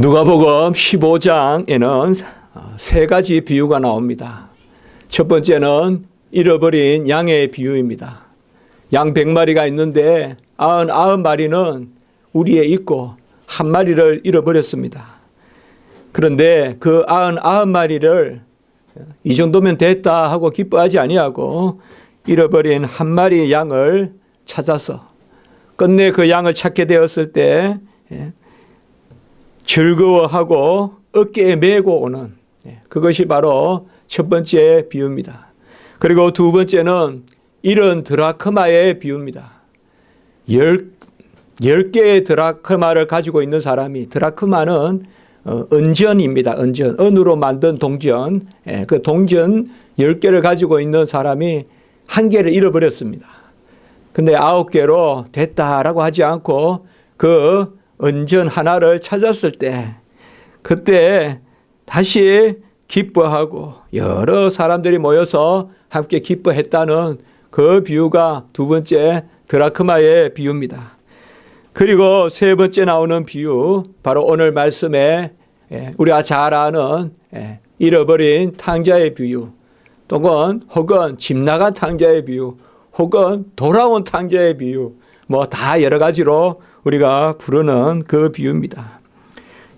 누가복음 15장에는 세 가지 비유가 나옵니다. 첫 번째는 잃어버린 양의 비유입니다. 양 100마리가 있는데 99마리는 우리에 있고 한 마리를 잃어버렸습니다. 그런데 그 99마리를 이 정도면 됐다 하고 기뻐하지 아니하고 잃어버린 한 마리 양을 찾아서 끝내 그 양을 찾게 되었을 때 즐거워하고 어깨에 메고 오는 그것이 바로 첫 번째 비유입니다. 그리고 두 번째는 잃은 드라크마의 비유입니다. 10개의 드라크마를 가지고 있는 사람이, 드라크마는 은전입니다. 은전, 은으로 만든 동전, 그 동전 10개를 가지고 있는 사람이 한 개를 잃어버렸습니다. 근데 9개로 됐다라고 하지 않고 그 은전 하나를 찾았을 때 그때 다시 기뻐하고 여러 사람들이 모여서 함께 기뻐했다는 그 비유가 두 번째 드라크마의 비유입니다. 그리고 세 번째 나오는 비유, 바로 오늘 말씀에 우리가 잘 아는 잃어버린 탕자의 비유, 혹은 집 나간 탕자의 비유, 혹은 돌아온 탕자의 비유, 뭐 다 여러 가지로 우리가 부르는 그 비유입니다.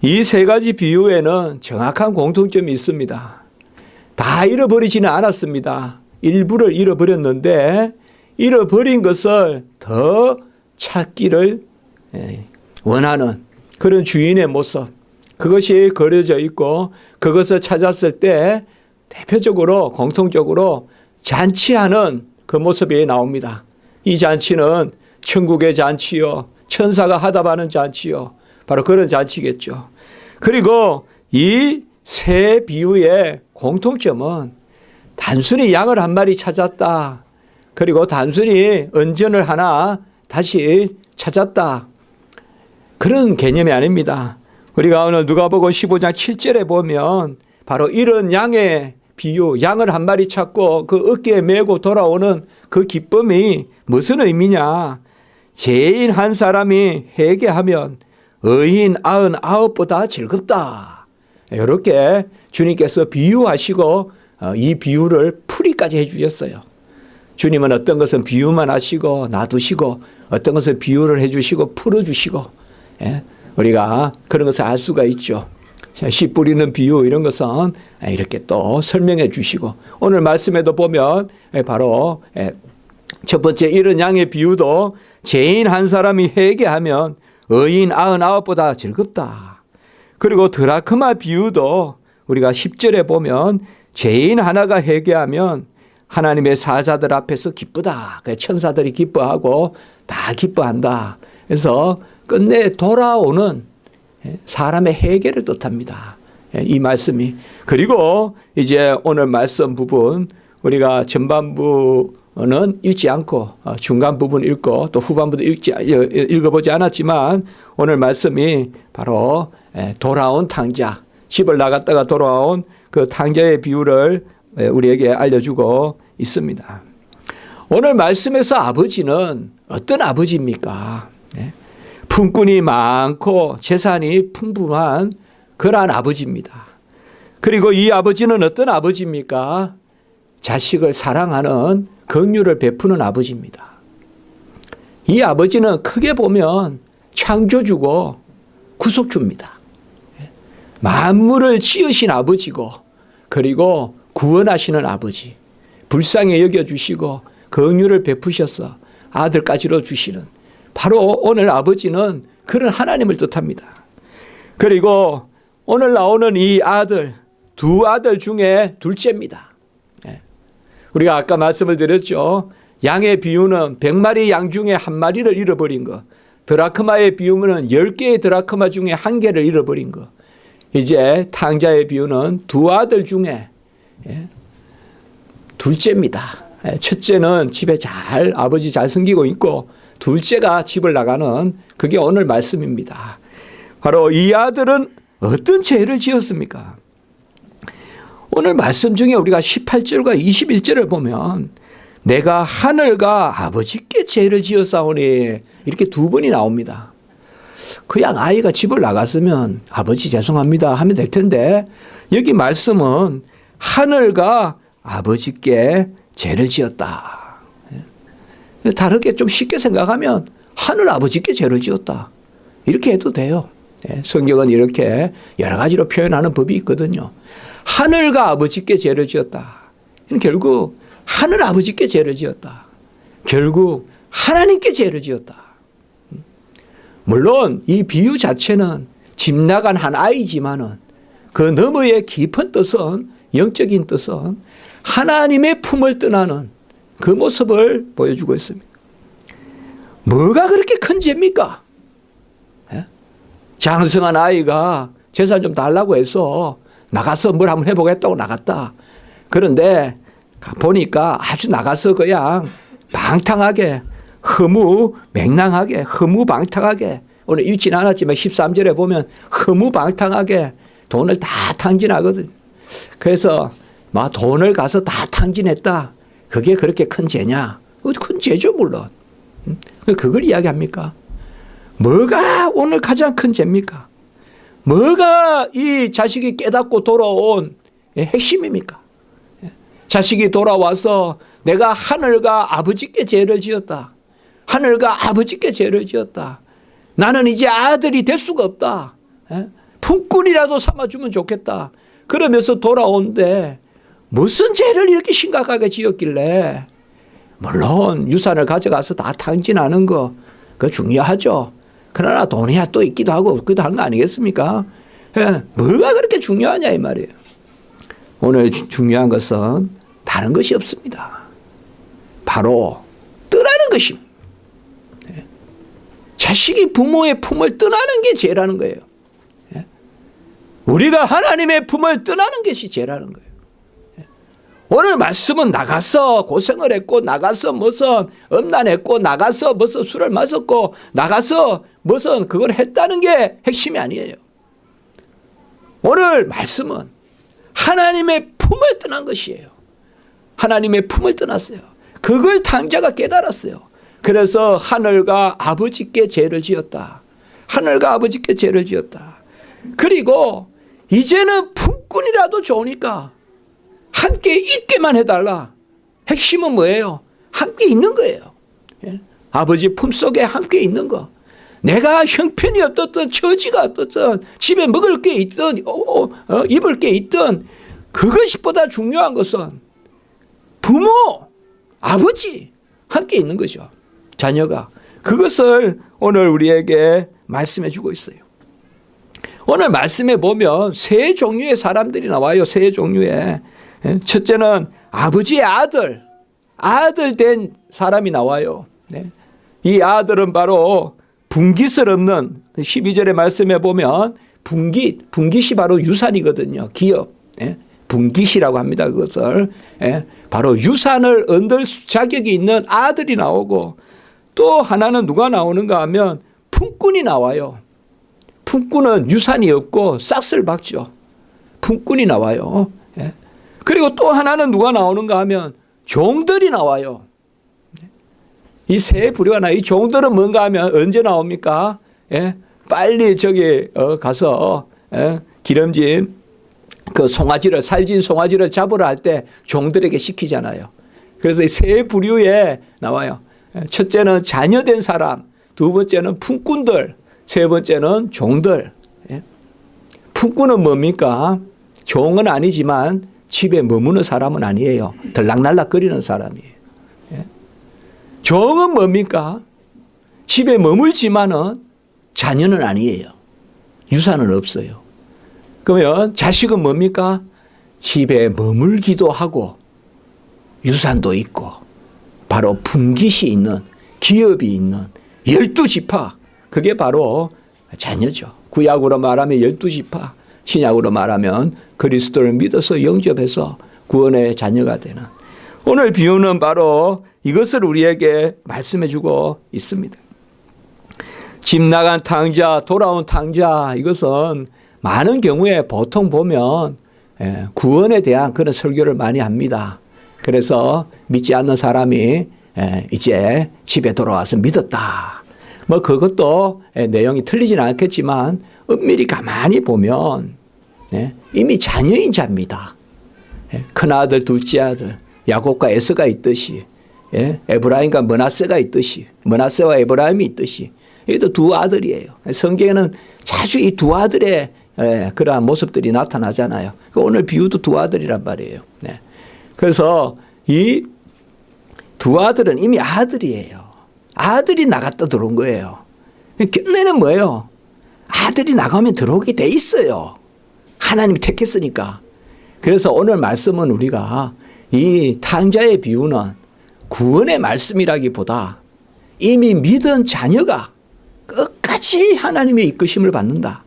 이 세 가지 비유에는 정확한 공통점이 있습니다. 다 잃어버리지는 않았습니다. 일부를 잃어버렸는데 잃어버린 것을 더 찾기를 원하는 그런 주인의 모습, 그것이 그려져 있고 그것을 찾았을 때 대표적으로 공통적으로 잔치하는 그 모습이 나옵니다. 이 잔치는 천국의 잔치요, 천사가 하답하는 잔치요, 바로 그런 잔치겠죠. 그리고 이 세 비유의 공통점은 단순히 양을 한 마리 찾았다, 그리고 단순히 은전을 하나 다시 찾았다, 그런 개념이 아닙니다. 우리가 오늘 누가복음 15장 7절에 보면 바로 이런 양의 비유, 양을 한 마리 찾고 그 어깨에 메고 돌아오는 그 기쁨이 무슨 의미냐? 죄인 한 사람이 회개하면 의인 99보다 즐겁다. 이렇게 주님께서 비유하시고 이 비유를 풀이까지 해주셨어요. 주님은 어떤 것은 비유만 하시고 놔두시고 어떤 것은 비유를 해주시고 풀어주시고, 우리가 그런 것을 알 수가 있죠. 씨 뿌리는 비유, 이런 것은 이렇게 또 설명해 주시고, 오늘 말씀에도 보면 바로 첫 번째 이런 양의 비유도 죄인 한 사람이 회개하면 의인 99보다 즐겁다. 그리고 드라크마 비유도 우리가 10절에 보면 죄인 하나가 회개하면 하나님의 사자들 앞에서 기쁘다. 천사들이 기뻐하고 다 기뻐한다. 그래서 끝내 돌아오는 사람의 회개를 뜻합니다. 이 말씀이. 그리고 이제 오늘 말씀 부분 우리가 전반부는 읽지 않고 중간 부분 읽고 또 후반부도 읽어보지 않았지만 오늘 말씀이 바로 돌아온 탕자, 집을 나갔다가 돌아온 그 탕자의 비유를 우리에게 알려주고 있습니다. 오늘 말씀에서 아버지는 어떤 아버지입니까? 품꾼이 많고 재산이 풍부한 그러한 아버지입니다. 그리고 이 아버지는 어떤 아버지입니까? 자식을 사랑하는 긍휼을 베푸는 아버지입니다. 이 아버지는 크게 보면 창조주고 구속주입니다. 만물을 지으신 아버지고, 그리고 구원하시는 아버지, 불쌍히 여겨주시고 긍휼을 베푸셔서 아들까지로 주시는, 바로 오늘 아버지는 그런 하나님을 뜻합니다. 그리고 오늘 나오는 이 아들, 두 아들 중에 둘째입니다. 우리가 아까 말씀을 드렸죠. 양의 비유는 100마리 양 중에 한 마리를 잃어버린 것, 드라크마의 비유는 10개의 드라크마 중에 한 개를 잃어버린 것, 이제 탕자의 비유는 두 아들 중에 둘째입니다. 첫째는 집에 아버지 잘 섬기고 있고 둘째가 집을 나가는, 그게 오늘 말씀입니다. 바로 이 아들은 어떤 죄를 지었습니까? 오늘 말씀 중에 우리가 18절과 21절을 보면 내가 하늘과 아버지께 죄를 지었사오니 이렇게 두 번이 나옵니다. 그냥 아이가 집을 나갔으면 아버지 죄송합니다 하면 될 텐데 여기 말씀은 하늘과 아버지께 죄를 지었다. 다르게 좀 쉽게 생각하면 하늘 아버지께 죄를 지었다. 이렇게 해도 돼요. 성경은 이렇게 여러 가지로 표현하는 법이 있거든요. 하늘과 아버지께 죄를 지었다. 결국 하늘 아버지께 죄를 지었다. 결국 하나님께 죄를 지었다. 물론 이 비유 자체는 집 나간 한 아이지만은 그 너머의 깊은 뜻은 영적인 뜻은 하나님의 품을 떠나는 그 모습을 보여주고 있습니다. 뭐가 그렇게 큰 죄입니까? 장성한 아이가 재산 좀 달라고 해서 나가서 뭘 한번 해보겠다고 나갔다. 그런데 보니까 아주 나가서 그냥 방탕하게 허무맹랑하게 허무방탕하게 오늘 읽지는 않았지만 13절에 보면 허무방탕하게 돈을 다 탕진하거든. 그래서 막 돈을 가서 다 탕진했다. 그게 그렇게 큰 죄냐? 큰 죄죠 물론. 그걸 이야기합니까? 뭐가 오늘 가장 큰 죄입니까? 뭐가 이 자식이 깨닫고 돌아온 핵심입니까? 자식이 돌아와서 내가 하늘과 아버지께 죄를 지었다. 하늘과 아버지께 죄를 지었다. 나는 이제 아들이 될 수가 없다. 품꾼이라도 삼아주면 좋겠다. 그러면서 돌아오는데 무슨 죄를 이렇게 심각하게 지었길래 물론 유산을 가져가서 다 탕진하는 거 그거 중요하죠. 그러나 돈이야 또 있기도 하고 없기도 한 거 아니겠습니까? 뭐가 그렇게 중요하냐 이 말이에요. 오늘 중요한 것은 다른 것이 없습니다. 바로 떠나는 것입니다. 자식이 부모의 품을 떠나는 게 죄라는 거예요. 우리가 하나님의 품을 떠나는 것이 죄라는 거예요. 오늘 말씀은 나가서 고생을 했고 나가서 무슨 음란했고 나가서 무슨 술을 마셨고 나가서 무슨 그걸 했다는 게 핵심이 아니에요. 오늘 말씀은 하나님의 품을 떠난 것이에요. 하나님의 품을 떠났어요. 그걸 탕자가 깨달았어요. 그래서 하늘과 아버지께 죄를 지었다. 하늘과 아버지께 죄를 지었다. 그리고 이제는 품꾼이라도 좋으니까 함께 있게만 해달라. 핵심은 뭐예요? 함께 있는 거예요. 아버지 품속에 함께 있는 거. 내가 형편이 어떻든 처지가 어떻든 집에 먹을 게 있든 입을 게 있든 그것보다 중요한 것은 부모, 아버지 함께 있는 거죠. 자녀가. 그것을 오늘 우리에게 말씀해 주고 있어요. 오늘 말씀에 보면 세 종류의 사람들이 나와요. 세 종류의. 첫째는 아버지의 아들 된 사람이 나와요. 이 아들은 바로 분깃을 없는 12절의 말씀에 보면 분깃이 바로 유산이거든요. 기업. 분깃이라고 합니다. 그것을. 바로 유산을 얻을 자격이 있는 아들이 나오고 또 하나는 누가 나오는가 하면 품꾼이 나와요. 품꾼은 유산이 없고 싹쓸 박죠. 품꾼이 나와요. 그리고 또 하나는 누가 나오는가 하면 종들이 나와요. 이 세 부류가 이 종들은 뭔가 하면 언제 나옵니까? 빨리 저기 가서 기름진 그 송아지를 살진 송아지를 잡으러 할 때 종들에게 시키잖아요. 그래서 이 세 부류에 나와요. 첫째는 자녀된 사람, 두 번째는 품꾼들, 세 번째는 종들. 품꾼은 뭡니까? 종은 아니지만 집에 머무는 사람은 아니에요. 들락날락거리는 사람이에요. 종은 뭡니까? 집에 머물지만은 자녀는 아니에요. 유산은 없어요. 그러면 자식은 뭡니까? 집에 머물기도 하고 유산도 있고 바로 분깃이 있는 기업이 있는 12지파 그게 바로 자녀죠. 구약으로 말하면 12지파 신약으로 말하면 그리스도를 믿어서 영접해서 구원의 자녀가 되는 오늘 비유는 바로 이것을 우리에게 말씀해 주고 있습니다. 집 나간 탕자 돌아온 탕자 이것은 많은 경우에 보통 보면 구원에 대한 그런 설교를 많이 합니다. 그래서 믿지 않는 사람이 이제 집에 돌아와서 믿었다. 뭐 그것도 내용이 틀리지는 않겠지만 엄밀히 가만히 보면 이미 자녀인 자입니다. 큰아들 둘째 아들 야곱과 에서가 있듯이 에브라임과 므낫세가 있듯이 므낫세와 에브라임이 있듯이 이것도 두 아들이에요. 성경에는 자주 이 두 아들의 그러한 모습들이 나타나잖아요. 오늘 비유도 두 아들이란 말이에요. 그래서 이 두 아들은 이미 아들이에요. 아들이 나갔다 들어온 거예요. 끝내는 뭐예요? 아들이 나가면 들어오게 돼 있어요. 하나님이 택했으니까. 그래서 오늘 말씀은 우리가 이 탕자의 비유는 구원의 말씀이라기보다 이미 믿은 자녀가 끝까지 하나님의 이끄심을 받는다.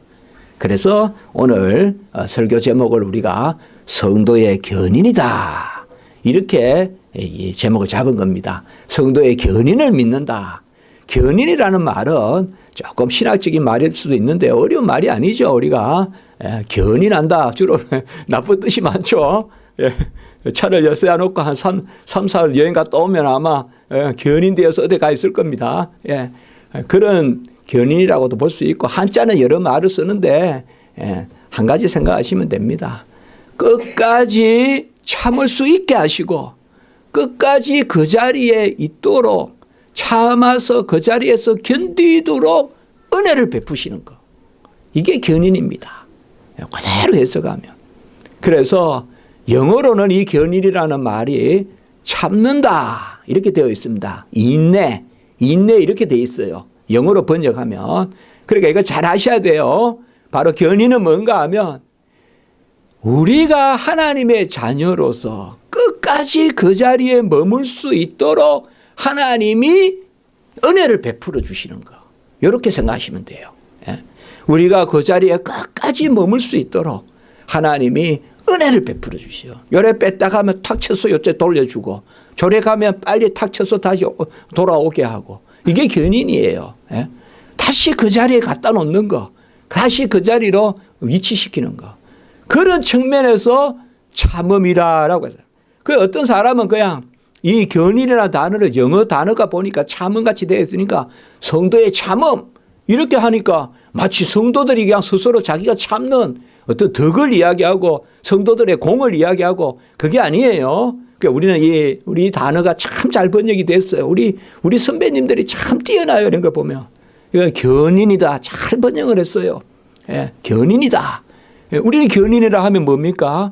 그래서 오늘 설교 제목을 우리가 성도의 견인이다. 이렇게 제목을 잡은 겁니다. 성도의 견인을 믿는다. 견인이라는 말은 조금 신학적인 말일 수도 있는데 어려운 말이 아니죠. 우리가 견인한다. 주로 나쁜 뜻이 많죠. 차를 열쇠 놓고 한 3, 4일 여행 갔다 오면 아마 견인되어서 어디 가 있을 겁니다. 그런 견인이라고도 볼 수 있고 한자는 여러 말을 쓰는데 한 가지 생각하시면 됩니다. 끝까지 참을 수 있게 하시고 끝까지 그 자리에 있도록 참아서 그 자리에서 견디도록 은혜를 베푸시는 것. 이게 견인입니다. 그대로 해석하면. 그래서 영어로는 이 견인이라는 말이 참는다 이렇게 되어 있습니다. 인내 이렇게 되어 있어요. 영어로 번역하면. 그러니까 이거 잘 아셔야 돼요. 바로 견인은 뭔가 하면 우리가 하나님의 자녀로서 끝까지 그 자리에 머물 수 있도록 하나님이 은혜를 베풀어 주시는 거. 이렇게 생각하시면 돼요. 우리가 그 자리에 끝까지 머물 수 있도록 하나님이 은혜를 베풀어 주시오. 요래 뺐다 가면 탁 쳐서 요째 돌려주고 저래 가면 빨리 탁 쳐서 다시 돌아오게 하고 이게 견인이에요. 다시 그 자리에 갖다 놓는 거. 다시 그 자리로 위치시키는 거. 그런 측면에서 참음이라고 해서. 그 어떤 사람은 그냥 이 견인이라는 단어를 영어 단어가 보니까 참음같이 되어 있으니까 성도의 참음 이렇게 하니까 마치 성도들이 그냥 스스로 자기가 참는 어떤 덕을 이야기하고 성도들의 공을 이야기하고 그게 아니에요. 그러니까 우리는 우리 단어가 참 잘 번역이 됐어요. 우리 선배님들이 참 뛰어나요. 이런 거 보면. 이거 견인이다. 잘 번역을 했어요. 견인이다. 우리는 견인이라 하면 뭡니까?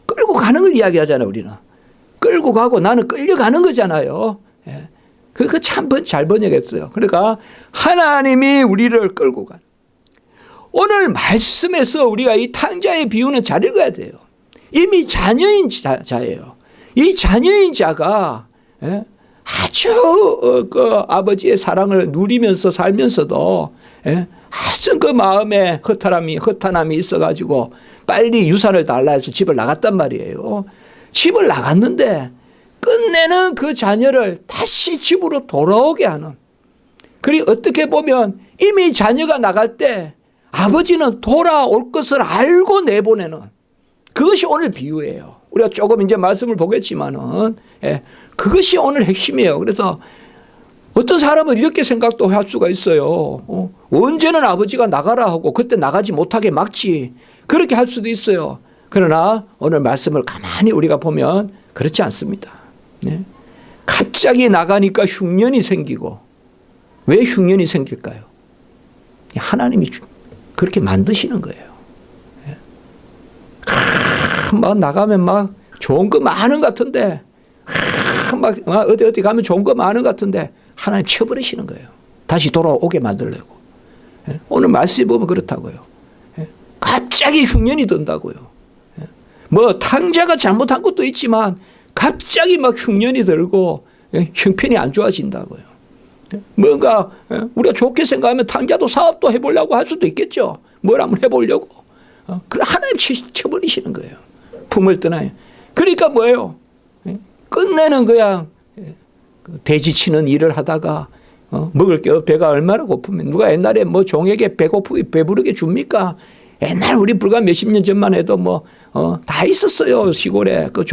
끌고 가는 걸 이야기하잖아요. 우리는. 끌고 가고 나는 끌려가는 거잖아요. 그거 참 잘 번역했어요. 그러니까 하나님이 우리를 끌고 간. 오늘 말씀에서 우리가 이 탕자의 비유는 잘 읽어야 돼요. 이미 자녀인 자예요. 이 자녀인 자가 아주 그 아버지의 사랑을 누리면서 살면서도 아주 그 마음에 허탄함이 있어가지고 빨리 유산을 달라 해서 집을 나갔단 말이에요. 집을 나갔는데 끝내는 그 자녀를 다시 집으로 돌아오게 하는. 그리고 어떻게 보면 이미 자녀가 나갈 때 아버지는 돌아올 것을 알고 내보내는 그것이 오늘 비유예요. 우리가 조금 이제 말씀을 보겠지만은 그것이 오늘 핵심이에요. 그래서 어떤 사람은 이렇게 생각도 할 수가 있어요. 언제는 아버지가 나가라 하고 그때 나가지 못하게 막지. 그렇게 할 수도 있어요. 그러나 오늘 말씀을 가만히 우리가 보면 그렇지 않습니다. 갑자기 나가니까 흉년이 생기고 왜 흉년이 생길까요? 하나님이 그렇게 만드시는 거예요. 막 나가면 막 좋은 거 많은 것 같은데 막 어디 가면 좋은 거 많은 것 같은데 하나님 쳐버리시는 거예요. 다시 돌아오게 만들려고. 오늘 말씀 보면 그렇다고요. 갑자기 흉년이 든다고요. 뭐 탕자가 잘못한 것도 있지만 갑자기 막 흉년이 들고 형편이 안 좋아진다고요. 뭔가 우리가 좋게 생각하면 탕자도 사업도 해보려고 할 수도 있겠죠. 뭘 한번 해보려고. 그럼 하나님 쳐버리시는 거예요. 품을 떠나요. 그러니까 뭐예요? 끝내는 그냥 돼지 치는 일을 하다가 먹을 게 배가 얼마나 고프면 누가 옛날에 뭐 종에게 배부르게 줍니까? 옛날 우리 불과 몇십 년 전만 해도 뭐 다 있었어요. 시골에 그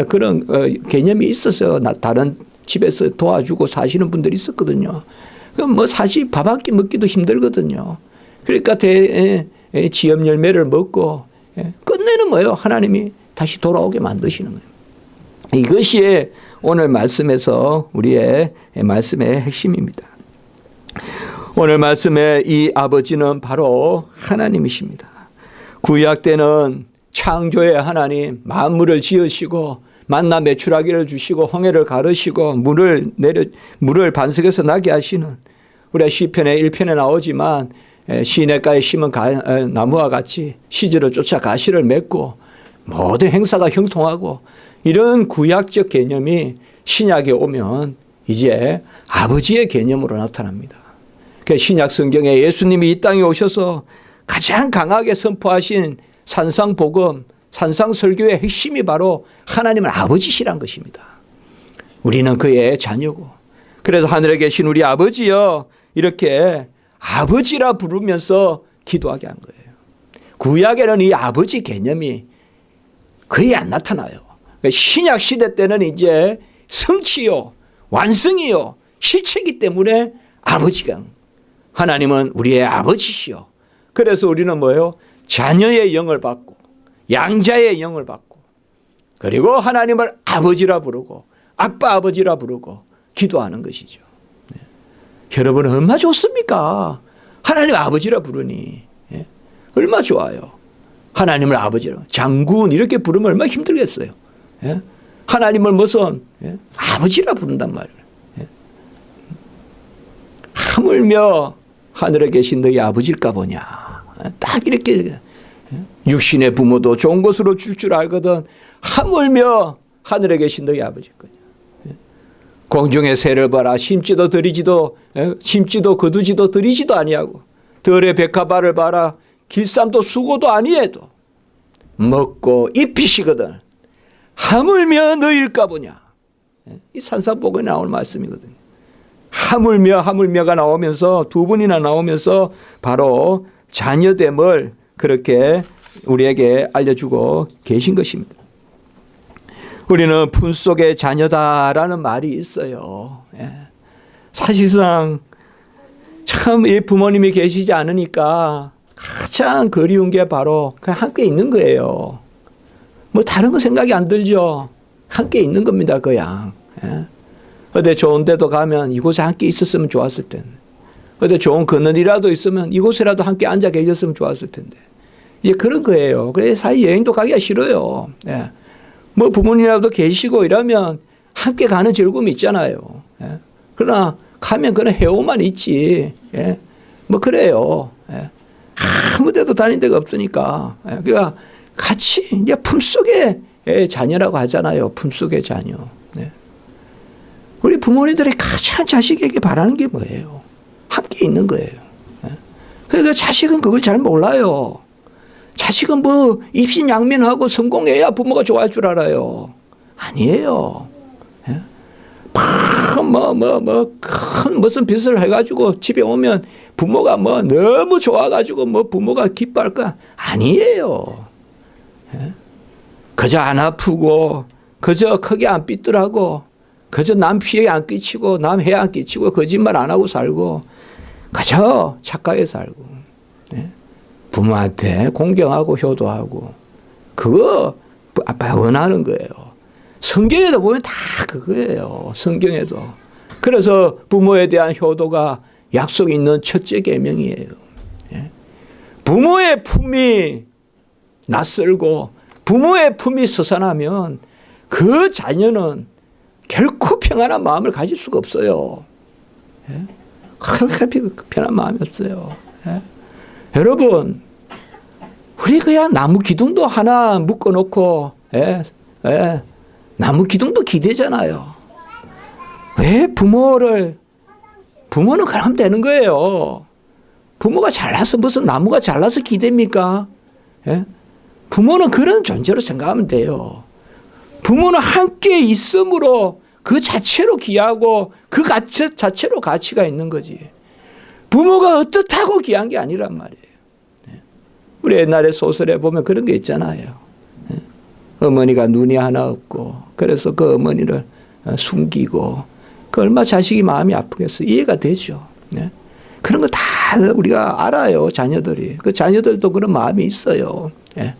그런 개념이 있었어요. 다른 집에서 도와주고 사시는 분들이 있었거든요. 그럼 뭐 사실 밥 한 끼 먹기도 힘들거든요. 그러니까 지엽 열매를 먹고 끝내는 뭐예요? 하나님이 다시 돌아오게 만드시는 거예요. 이것이 오늘 말씀에서 우리의 말씀의 핵심입니다. 오늘 말씀의 이 아버지는 바로 하나님이십니다. 구약 때는 창조의 하나님, 만물을 지으시고 만나 메추라기를 주시고 홍해를 가르시고 물을 반석에서 나게 하시는, 우리가 시편의 1편에 나오지만 시냇가에 심은 나무와 같이 시절을 쫓아 가시를 맺고 모든 행사가 형통하고, 이런 구약적 개념이 신약에 오면 이제 아버지의 개념으로 나타납니다. 그러니까 신약 성경에 예수님이 이 땅에 오셔서 가장 강하게 선포하신 산상복음, 산상설교의 핵심이 바로 하나님은 아버지시란 것입니다. 우리는 그의 자녀고, 그래서 하늘에 계신 우리 아버지여 이렇게 아버지라 부르면서 기도하게 한 거예요. 구약에는 이 아버지 개념이 거의 안 나타나요. 신약 시대 때는 이제 성취요, 완성이요, 실체이기 때문에 아버지가, 하나님은 우리의 아버지시요. 그래서 우리는 뭐예요? 자녀의 영을 받고 양자의 영을 받고, 그리고 하나님을 아버지라 부르고 아빠 아버지라 부르고 기도하는 것이죠. 네. 여러분 얼마나 좋습니까? 하나님 아버지라 부르니 얼마나 좋아요. 하나님을 아버지로, 장군 이렇게 부르면 얼마나 힘들겠어요. 하나님을 무슨 아버지라 부른단 말이에요. 하물며 하늘에 계신 너희 아버지일까 보냐. 딱 이렇게 육신의 부모도 좋은 것으로 줄 줄 알거든 하물며 하늘에 계신 너희 아버지일 거냐. 공중의 새를 봐라. 심지도 거두지도 들이지도 아니하고 들의 백합화를 봐라. 길쌈도 수고도 아니해도 먹고 입히시거든 하물며 너희일까 보냐. 이 산상복음에 나올 말씀이거든요. 하물며가 나오면서 두 번이나 나오면서 바로 자녀됨을 그렇게 우리에게 알려주고 계신 것입니다. 우리는 품속의 자녀다라는 말이 있어요. 사실상 참 이 부모님이 계시지 않으니까 가장 그리운 게 바로 그냥 함께 있는 거예요. 뭐 다른 거 생각이 안 들죠. 함께 있는 겁니다, 그냥. 어디 좋은 데도 가면 이곳에 함께 있었으면 좋았을 텐데, 어디 좋은 그늘이라도 있으면 이곳에라도 함께 앉아 계셨으면 좋았을 텐데, 이제 그런 거예요. 그래서 사실 여행도 가기가 싫어요. 뭐 부모님이라도 계시고 이러면 함께 가는 즐거움이 있잖아요. 그러나 가면 그냥 해오만 있지. 뭐 그래요. 아무 데도 다닌 데가 없으니까. 그러니까 같이 이제 품속의 자녀라고 하잖아요. 품속의 자녀. 우리 부모님들이 가장 자식에게 바라는 게 뭐예요? 함께 있는 거예요. 그러니까 자식은 그걸 잘 몰라요. 자식은 뭐 입신양면하고 성공해야 부모가 좋아할 줄 알아요. 아니에요. 큰 무슨 빚을 해가지고 집에 오면 부모가 뭐 너무 좋아가지고 뭐 부모가 기뻐할까? 아니에요. 그저 안 아프고, 그저 크게 안 삐뚤하고, 그저 남 피해 안 끼치고, 남 해 안 끼치고, 거짓말 안 하고 살고, 그저 착하게 살고, 부모한테 공경하고 효도하고, 그거 아빠 원하는 거예요. 성경에도 보면 다 그거예요. 성경에도. 그래서 부모에 대한 효도가 약속이 있는 첫째 계명이에요. 부모의 품이 낯설고 부모의 품이 서산하면 그 자녀는 결코 평안한 마음을 가질 수가 없어요. 그렇게 편한 마음이 없어요. 여러분, 우리 그냥 나무 기둥도 하나 묶어놓고, 나무 기둥도 기대잖아요. 왜 부모는 그러면 되는 거예요. 부모가 잘나서 무슨 나무가 잘나서 기대입니까? 부모는 그런 존재로 생각하면 돼요. 부모는 함께 있음으로 그 자체로 귀하고 그 자체로 가치가 있는 거지. 부모가 어떻다고 귀한 게 아니란 말이에요. 우리 옛날에 소설에 보면 그런 게 있잖아요. 어머니가 눈이 하나 없고 그래서 그 어머니를 숨기고 그 얼마 자식이 마음이 아프겠어. 이해가 되죠. 네? 그런 거 다 우리가 알아요. 자녀들이. 그 자녀들도 그런 마음이 있어요. 예.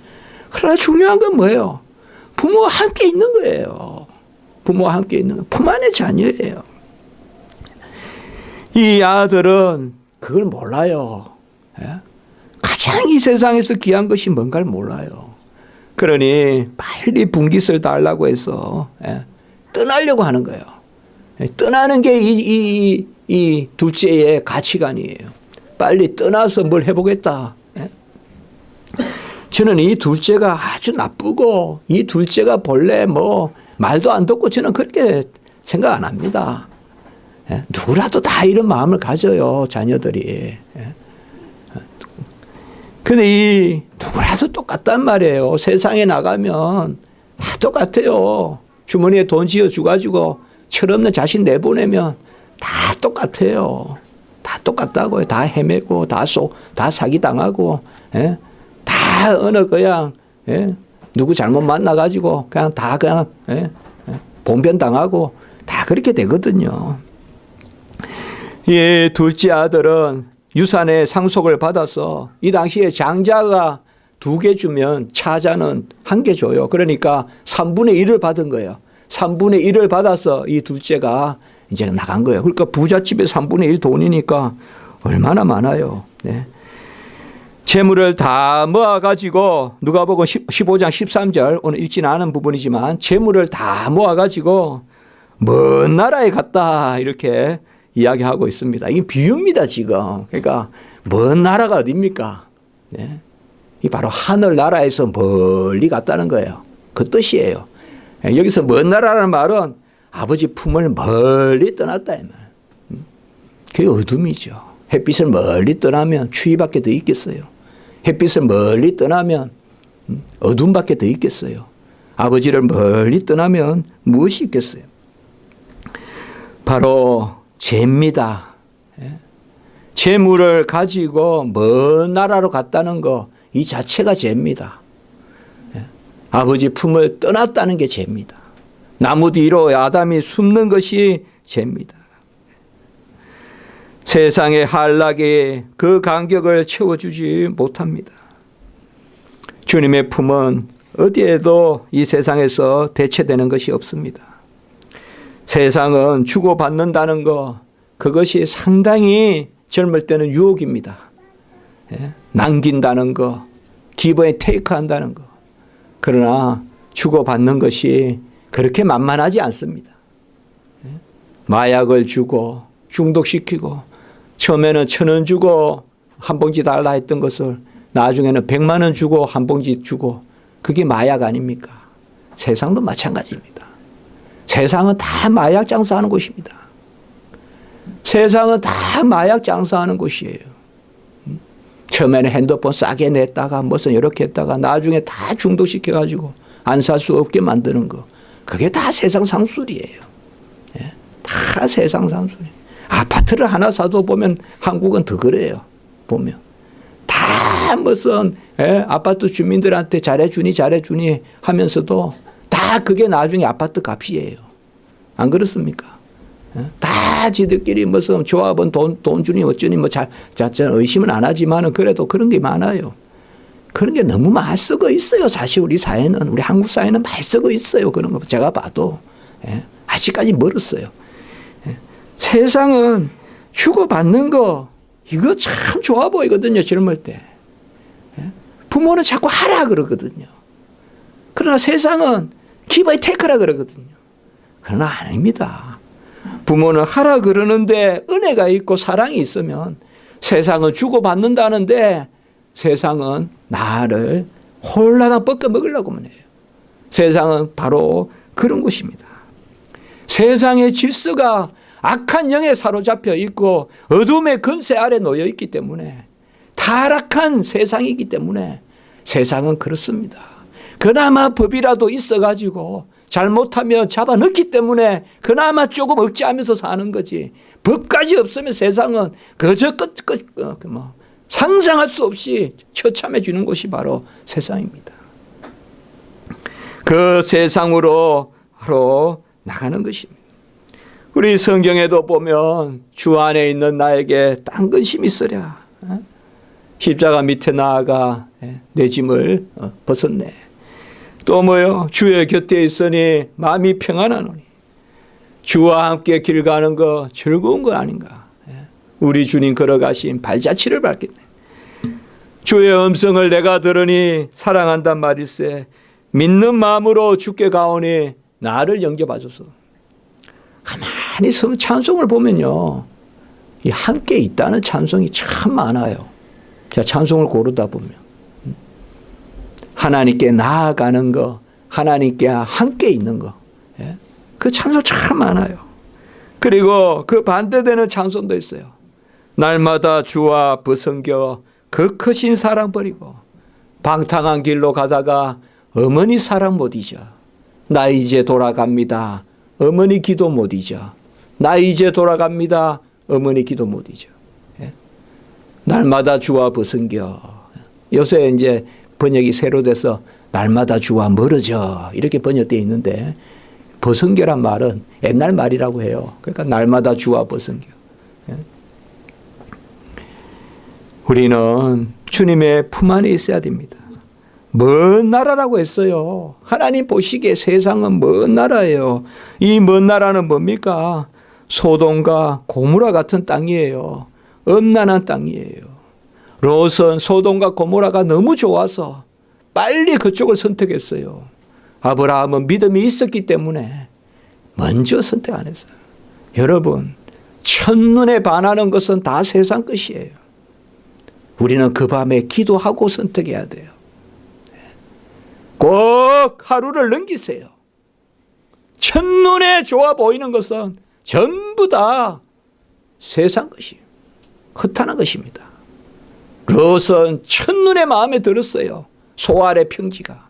그러나 중요한 건 뭐예요? 부모와 함께 있는 거예요. 부모와 함께 있는 거. 품 안의 자녀예요. 이 아들은 그걸 몰라요. 예? 가장 이 세상에서 귀한 것이 뭔가를 몰라요. 그러니 빨리 분깃을 달라고 해서 예? 떠나려고 하는 거예요. 예? 떠나는 게 이 둘째의 가치관이에요. 빨리 떠나서 뭘 해보겠다. 예? 저는 이 둘째가 아주 나쁘고 이 둘째가 본래 뭐 말도 안 듣고 저는 그렇게 생각 안 합니다. 예? 누구라도 다 이런 마음을 가져요. 자녀들이. 예? 근데 이 누구라도 똑같단 말이에요. 세상에 나가면 다 똑같아요. 주머니에 돈 쥐어주가지고 철없는 자신 내보내면 다 똑같아요. 다 똑같다고요. 다 헤매고 다 사기당하고 예? 다 어느 그냥 예? 누구 잘못 만나가지고 그냥 다 그냥 예? 봉변당하고 다 그렇게 되거든요. 이 둘째 아들은 유산의 상속을 받아서 이 당시에 장자가 2개 주면 차자는 1개 줘요. 그러니까 3분의 1을 받은 거예요. 3분의 1을 받아서 이 둘째가 이제 나간 거예요. 그러니까 부잣집의 3분의 1 돈이니까 얼마나 많아요. 네. 재물을 다 모아가지고 누가복음 15장 13절 오늘 읽지는 않은 부분이지만 재물을 다 모아가지고 먼 나라에 갔다 이렇게 이야기하고 있습니다. 이게 비유입니다 지금. 그러니까 먼 나라가 어디입니까? 네. 이 바로 하늘 나라에서 멀리 갔다는 거예요. 그 뜻이에요. 여기서 먼 나라라는 말은 아버지 품을 멀리 떠났다 이 말. 그게 어둠이죠. 햇빛을 멀리 떠나면 추위밖에 더 있겠어요. 햇빛을 멀리 떠나면 어둠밖에 더 있겠어요. 아버지를 멀리 떠나면 무엇이 있겠어요? 바로 죄입니다. 재물을 가지고 먼 나라로 갔다는 거, 이 자체가 죄입니다. 아버지 품을 떠났다는 게 죄입니다. 나무 뒤로 아담이 숨는 것이 죄입니다. 세상의 한락이 그 간격을 채워주지 못합니다. 주님의 품은 어디에도 이 세상에서 대체되는 것이 없습니다. 세상은 주고받는다는 것, 그것이 상당히 젊을 때는 유혹입니다. 남긴다는 것, 기브에 테이크한다는 것. 그러나 주고받는 것이 그렇게 만만하지 않습니다. 마약을 주고 중독시키고 처음에는 1,000원 주고 한 봉지 달라 했던 것을 나중에는 100만 원 주고 한 봉지 주고 그게 마약 아닙니까? 세상도 마찬가지입니다. 세상은 다 마약 장사하는 곳입니다. 세상은 다 마약 장사하는 곳이에요. 처음에는 핸드폰 싸게 냈다가 무슨 이렇게 했다가 나중에 다 중독시켜가지고 안 살 수 없게 만드는 거. 그게 다 세상 상술이에요. 다 세상 상술. 아파트를 하나 사도 보면 한국은 더 그래요. 보면. 다 무슨 아파트 주민들한테 잘해주니 하면서도 다 그게 나중에 아파트 값이에요. 안 그렇습니까? 다 지들끼리 무슨 조합은 돈 주니 어쩌니 뭐 의심은 안 하지만은 그래도 그런 게 많아요. 그런 게 너무 많이 썩어 있어요. 사실 우리 사회는, 우리 한국 사회는 많이 썩어 있어요. 그런 거 제가 봐도. 아직까지 멀었어요. 세상은 주고받는 거, 이거 참 좋아 보이거든요. 젊을 때. 부모는 자꾸 하라 그러거든요. 그러나 세상은 기브에 테이크라 그러거든요. 그러나 아닙니다. 부모는 하라 그러는데 은혜가 있고 사랑이 있으면 세상은 주고받는다는데 세상은 나를 홀라당 뻗겨 먹으려고만 해요. 세상은 바로 그런 곳입니다. 세상의 질서가 악한 영에 사로잡혀 있고 어둠의 근세 아래 놓여 있기 때문에 타락한 세상이기 때문에 세상은 그렇습니다. 그나마 법이라도 있어가지고 잘못하면 잡아넣기 때문에 그나마 조금 억제하면서 사는 거지. 법까지 없으면 세상은 그저 상상할 수 없이 처참해 주는 것이 바로 세상입니다. 그 세상으로 바로 나가는 것입니다. 우리 성경에도 보면 주 안에 있는 나에게 딴 근심이 있으랴. 십자가 밑에 나아가 내 짐을 벗었네. 또 뭐요? 주의 곁에 있으니 마음이 평안하노니. 주와 함께 길 가는 거 즐거운 거 아닌가. 우리 주님 걸어가신 발자취를 밟겠네. 주의 음성을 내가 들으니 사랑한단 말일세. 믿는 마음으로 주께 가오니 나를 영접하소서. 가만히 찬송을 보면요, 이 함께 있다는 찬송이 참 많아요. 제가 찬송을 고르다 보면 하나님께 나아가는 거, 하나님께 함께 있는 거, 그 찬송 참 많아요. 그리고 그 반대되는 찬송도 있어요. 날마다 주와 벗은겨 그 크신 사랑 버리고 방탕한 길로 가다가 어머니 사랑 못 잊어. 나 이제 돌아갑니다. 어머니 기도 못 잊어. 나 이제 돌아갑니다. 어머니 기도 못 잊어. 날마다 주와 벗은겨. 요새 이제 번역이 새로 돼서 날마다 주와 멀어져 이렇게 번역되어 있는데, 벗은겨란 말은 옛날 말이라고 해요. 그러니까 날마다 주와 벗은겨. 우리는 주님의 품 안에 있어야 됩니다. 먼 나라라고 했어요. 하나님 보시기에 세상은 먼 나라예요. 이 먼 나라는 뭡니까? 소돔과 고모라 같은 땅이에요. 음란한 땅이에요. 롯은 소돔과 고모라가 너무 좋아서 빨리 그쪽을 선택했어요. 아브라함은 믿음이 있었기 때문에 먼저 선택 안 했어요. 여러분, 첫눈에 반하는 것은 다 세상 것이에요. 우리는 그 밤에 기도하고 선택해야 돼요. 꼭 하루를 넘기세요. 첫눈에 좋아 보이는 것은 전부 다 세상 것이에요. 허탄한 것입니다. 롯은 첫눈에 마음에 들었어요. 소 아래 평지가.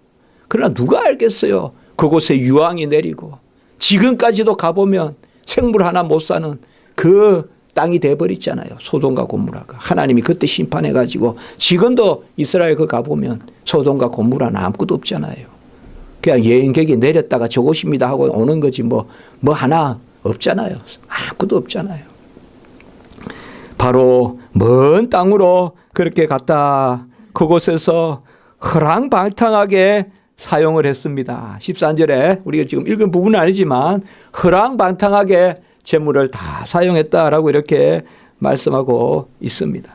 그러나 누가 알겠어요. 그곳에 유황이 내리고 지금까지도 가보면 생물 하나 못 사는 그 땅이 돼버렸잖아요. 소돔과 고모라가. 하나님이 그때 심판해가지고 지금도 이스라엘 그 가보면 소돔과 고모라는 아무것도 없잖아요. 그냥 여행객이 내렸다가 저곳입니다 하고 오는 거지 뭐 하나 없잖아요. 아무것도 없잖아요. 바로 먼 땅으로 그렇게 갔다 그곳에서 허랑방탕하게 사용을 했습니다. 13절에 우리가 지금 읽은 부분은 아니지만 허랑방탕하게 재물을 다 사용했다라고 이렇게 말씀하고 있습니다.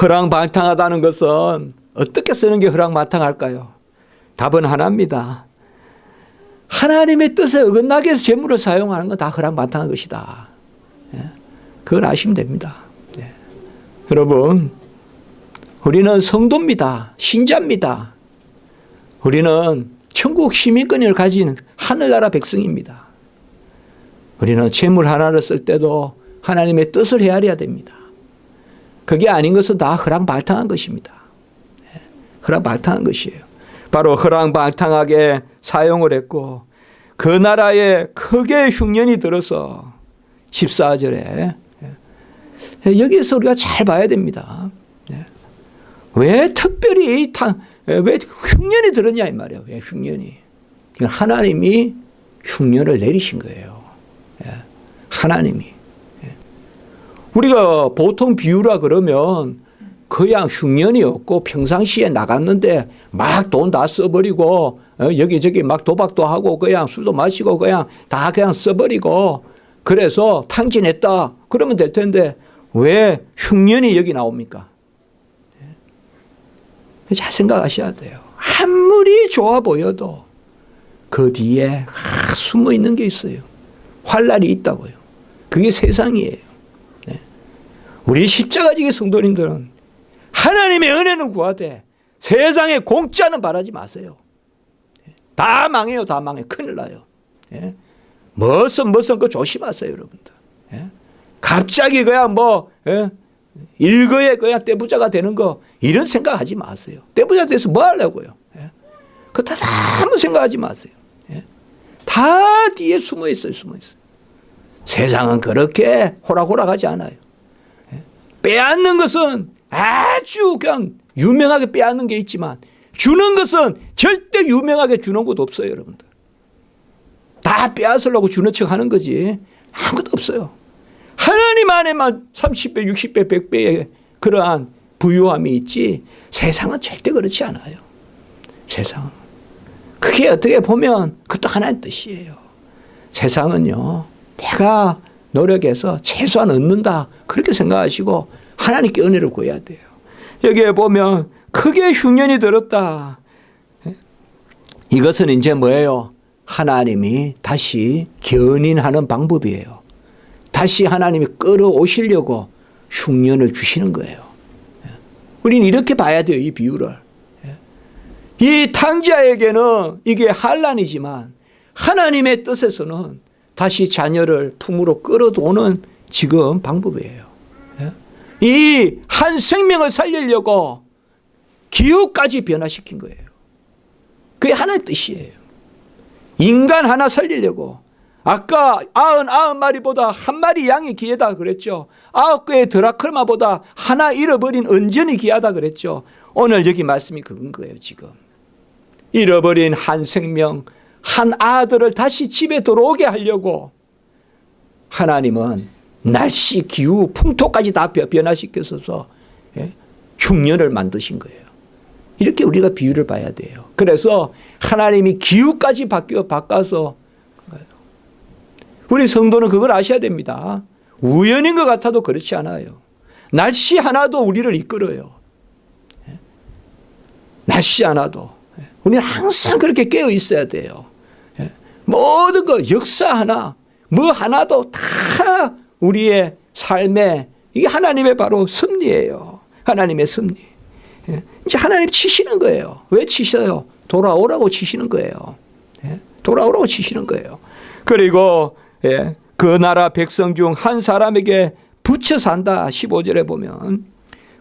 허랑방탕하다는 것은 어떻게 쓰는 게 허랑방탕할까요? 답은 하나입니다. 하나님의 뜻에 어긋나게 해서 재물을 사용하는 건 다 허랑방탕한 것이다. 그걸 아시면 됩니다. 여러분, 우리는 성도입니다. 신자입니다. 우리는 천국 시민권을 가진 하늘나라 백성입니다. 우리는 재물 하나를 쓸 때도 하나님의 뜻을 헤아려야 됩니다. 그게 아닌 것은 다 허랑방탕한 것입니다. 허랑방탕한 것이에요. 바로 허랑방탕하게 사용을 했고 그 나라에 크게 흉년이 들어서 14절에 여기에서 우리가 잘 봐야 됩니다. 왜 특별히 왜 흉년이 들었냐 이 말이에요. 왜 흉년이. 하나님이 흉년을 내리신 거예요. 하나님이. 우리가 보통 비유라 그러면 그냥 흉년이 없고 평상시에 나갔는데 막 돈 다 써버리고 여기저기 막 도박도 하고 그냥 술도 마시고 그냥 다 그냥 써버리고 그래서 탕진했다 그러면 될 텐데 왜 흉년이 여기 나옵니까? 잘 생각하셔야 돼요. 아무리 좋아 보여도 그 뒤에 숨어 있는 게 있어요. 환난이 있다고요. 그게 세상이에요. 우리 십자가지기 성도님들은 하나님의 은혜는 구하되 세상에 공짜는 바라지 마세요. 다 망해요. 다 망해. 큰일 나요. 멋은 그거 조심하세요. 여러분들. 갑자기 그냥 일거에 그냥 떼부자가 되는 거 이런 생각하지 마세요. 떼부자 돼서 뭐 하려고요. 그거 다 아무 생각하지 마세요. 다 뒤에 숨어 있어요. 숨어 있어요. 세상은 그렇게 호락호락하지 않아요. 빼앗는 것은 아주 그냥 유명하게 빼앗는 게 있지만 주는 것은 절대 유명하게 주는 것도 없어요. 여러분들. 다 빼앗으려고 주는 척 하는 거지. 아무것도 없어요. 하나님 안에만 30배, 60배, 100배의 그러한 부유함이 있지 세상은 절대 그렇지 않아요. 세상은. 그게 어떻게 보면 그것도 하나의 뜻이에요. 세상은요, 내가 노력해서 최소한 얻는다 그렇게 생각하시고 하나님께 은혜를 구해야 돼요. 여기에 보면 크게 흉년이 들었다. 이것은 이제 뭐예요? 하나님이 다시 견인하는 방법이에요. 다시 하나님이 끌어오시려고 흉년을 주시는 거예요. 우리는 이렇게 봐야 돼요, 이 비유를. 이 탕자에게는 이게 환난이지만 하나님의 뜻에서는 다시 자녀를 품으로 끌어도는 지금 방법이에요. 이 한 생명을 살리려고 기후까지 변화시킨 거예요. 그게 하나의 뜻이에요. 인간 하나 살리려고. 아까 99마리보다 한 마리 양이 귀하다 그랬죠. 9개의 드라크마보다 하나 잃어버린 은전이 귀하다 그랬죠. 오늘 여기 말씀이 그건 거예요, 지금. 잃어버린 한 생명, 한 아들을 다시 집에 들어오게 하려고 하나님은 날씨, 기후, 풍토까지 다 변화시켜서 흉년을 만드신 거예요. 이렇게 우리가 비유를 봐야 돼요. 그래서 하나님이 기후까지 바꿔서 우리 성도는 그걸 아셔야 됩니다. 우연인 것 같아도 그렇지 않아요. 날씨 하나도 우리를 이끌어요. 날씨 하나도. 우리는 항상 그렇게 깨어 있어야 돼요. 모든 거 역사 하나, 뭐 하나도 다 우리의 삶에 이게 하나님의 바로 섭리예요. 하나님의 섭리. 이제 하나님 치시는 거예요. 왜 치셔요? 돌아오라고 치시는 거예요. 돌아오라고 치시는 거예요. 그리고 그 나라 백성 중 한 사람에게 붙여 산다. 15절에 보면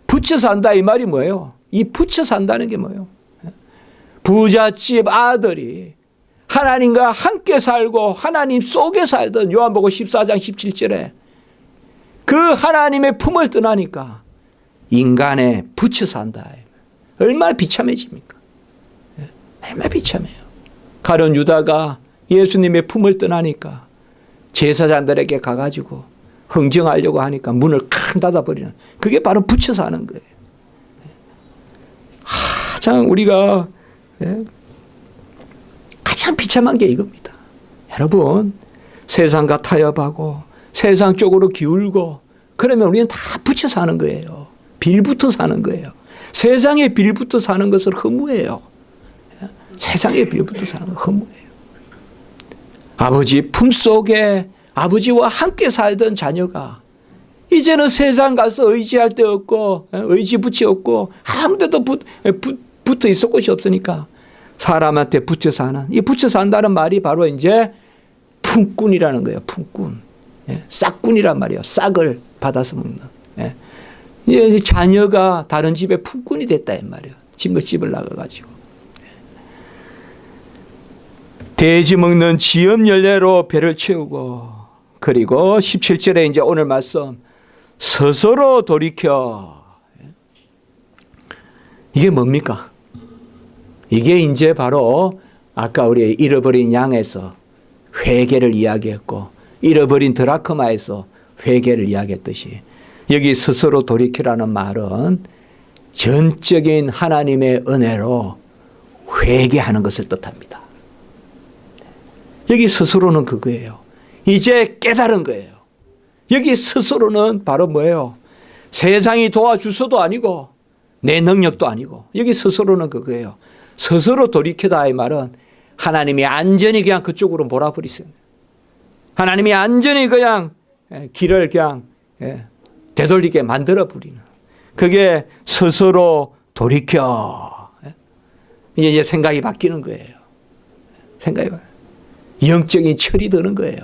붙여 산다 이 말이 뭐예요? 이 붙여 산다는 게 뭐예요? 부잣집 아들이 하나님과 함께 살고 하나님 속에 살던 요한복음 14장 17절에 그 하나님의 품을 떠나니까 인간에 붙여 산다. 얼마나 비참해집니까? 얼마나 비참해요. 가룟 유다가 예수님의 품을 떠나니까 제사장들에게 가가지고 흥정하려고 하니까 문을 칵 닫아버리는 그게 바로 붙여 사는 거예요. 참 우리가 가장 비참한 게 이겁니다. 여러분 세상과 타협하고 세상 쪽으로 기울고 그러면 우리는 다 붙여 사는 거예요. 빌붙어 사는 거예요. 세상에 빌붙어 사는 것은 허무해요. 세상에 빌붙어 사는 건 허무해요. 아버지 품속에 아버지와 함께 살던 자녀가 이제는 세상 가서 의지할 데 없고 의지붙이 없고 아무 데도 붙어 있을 곳이 없으니까 사람한테 붙여 사는 이 붙여 산다는 말이 바로 이제 품꾼이라는 거예요. 품꾼. 싹꾼이란 말이에요. 싹을 받아서 먹는. 자녀가 다른 집에 품꾼이 됐다 이 말이에요. 집을 나가가지고. 돼지 먹는 지엄 열매로 배를 채우고 그리고 17절에 이제 오늘 말씀 스스로 돌이켜. 이게 뭡니까? 이게 이제 바로 아까 우리 잃어버린 양에서 회개를 이야기했고 잃어버린 드라크마에서 회개를 이야기했듯이 여기 스스로 돌이키라는 말은 전적인 하나님의 은혜로 회개하는 것을 뜻합니다. 여기 스스로는 그거예요. 이제 깨달은 거예요. 여기 스스로는 바로 뭐예요? 세상이 도와주서도 아니고 내 능력도 아니고 여기 스스로는 그거예요. 스스로 돌이켜다 이 말은 하나님이 안전히 그냥 그쪽으로 몰아버리세요. 하나님이 안전히 그냥 길을 그냥 되돌리게 만들어버리는 그게 스스로 돌이켜. 이제 생각이 바뀌는 거예요. 생각이 바뀌어요. 영적인 철이 드는 거예요.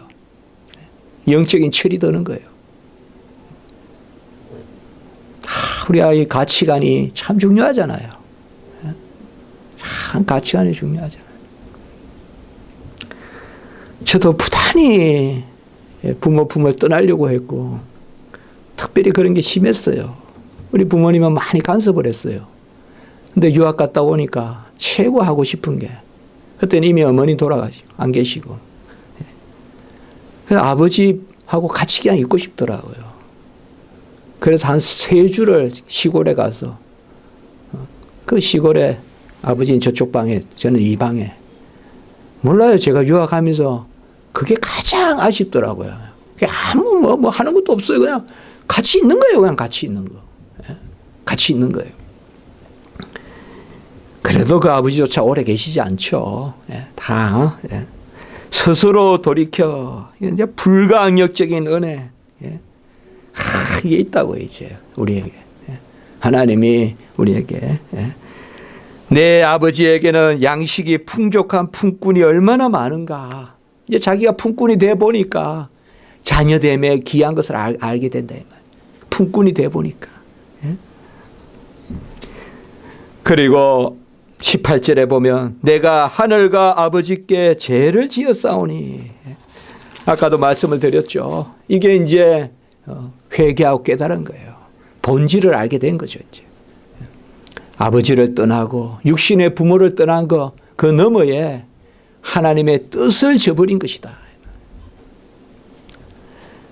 영적인 철이 드는 거예요. 우리 아이 가치관이 참 중요하잖아요. 참 가치관이 중요하잖아요. 저도 부단히 부모 품을 떠나려고 했고 특별히 그런 게 심했어요. 우리 부모님은 많이 간섭을 했어요. 근데 유학 갔다 오니까 최고 하고 싶은 게 그때는 이미 어머니 돌아가시고 안 계시고 그래서 아버지하고 같이 그냥 있고 싶더라고요. 그래서 한 3주를 시골에 가서 그 시골에 아버지는 저쪽 방에 저는 이 방에 몰라요. 제가 유학하면서 그게 가장 아쉽더라고요. 그게 아무 뭐 하는 것도 없어요. 그냥 같이 있는 거예요. 그냥 같이 있는 거. 같이 있는 거예요. 그래도 그 아버지조차 오래 계시지 않죠. 다 스스로 돌이켜 이제 불가항력적인 은혜 이게 있다고 이제 우리에게 하나님이 우리에게 내 아버지에게는 양식이 풍족한 품꾼이 얼마나 많은가. 이제 자기가 품꾼이 돼 보니까 자녀됨에 귀한 것을 알게 된다. 품꾼이 돼 보니까. 그리고 18절에 보면 내가 하늘과 아버지께 죄를 지었사오니 아까도 말씀을 드렸죠. 이게 이제 회개하고 깨달은 거예요. 본질을 알게 된 거죠. 이제. 아버지를 떠나고 육신의 부모를 떠난 거 그 너머에 하나님의 뜻을 저버린 것이다.